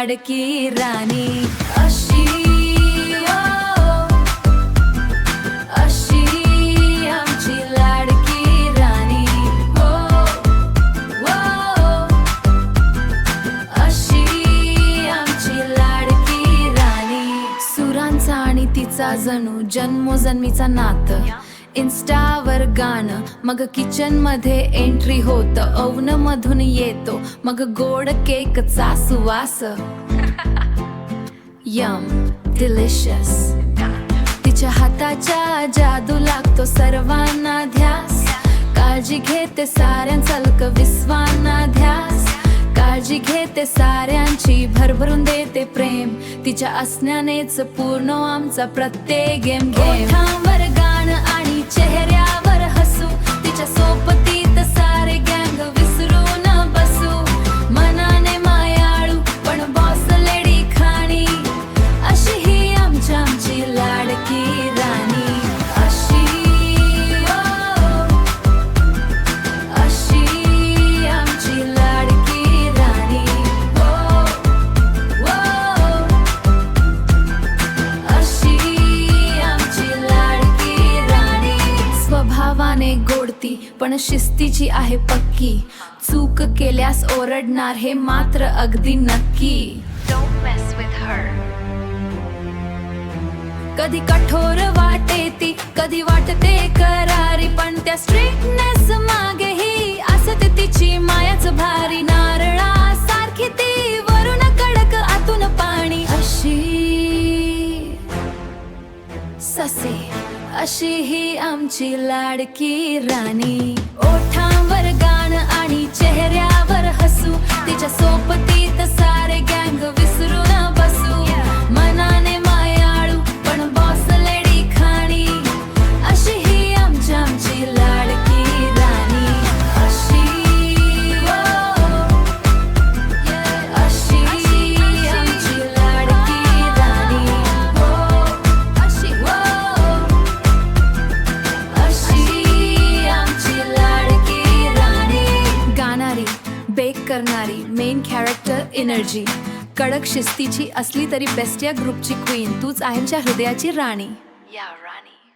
लाडकी राणी. अशी अशी आमची लाडकी राणी. अशी आमची लाडकी राणी. सुरांचा आणि तिचा जणू जन्मोजन्मीचा नातं. इन्स्टावर गाणं, मग किचन मध्ये एंट्री होत. ओव्हन मधून येतो मग गोड केकचा सुवास. Yum delicious. तिच्या हाताच्या जादू लागतो सर्वांना ध्यास. काळजी घेते साऱ्यांचा लक विश्वांना ध्यास. काळजी घेते साऱ्यांची भरभरून देते प्रेम. तिच्या असण्यानेच पूर्ण आमचा प्रत्येक गेम. ओठांवर गाणं आणि चेहऱ्यावर हसू. तिच्या सोबतीत सारे गँग विसरून बसू. मनाने मायाळू पण बॉस लेडी खाणी. अशी ही आमची लाडकी राणी. अशी अशी आमची लाडकी राणी. अशी आमची लाडकी राणी. स्वभावाने गोडती पण शिस्तीची आहे पक्की. चूक केल्यास ओरडणार हे मात्र अगदी नक्की. Don't mess with her. कधी कठोर वाटे ती, कधी वाटते करारी. पण त्या स्ट्रिक्टनेस मागेही असते तिची मायाच भारी. नारळासारखी ती, वरून कडक आतून पाणी. अशी ससे अशी ही आमची लाडकी राणी. ओठांवर गाणं आणि चेहऱ्यावर हसू. तिच्या सोबतीत सारे गँग विसरून बसू. मनाने मायाळू पण बॉस लेडी खाणी. अशी ही आमची लाडकी राणी. अशी अशी आमची लाडकी राणी. अशी अशी आमची लाडकी राणी. गाणारी, बेक करणारी, मेन कॅरेक्टर एनर्जी. कडक शिस्तीची असली तरी बेस्ट या ग्रुपची क्वीन. तूच आहे आमच्या हृदयाची राणी. Yeah, Rani.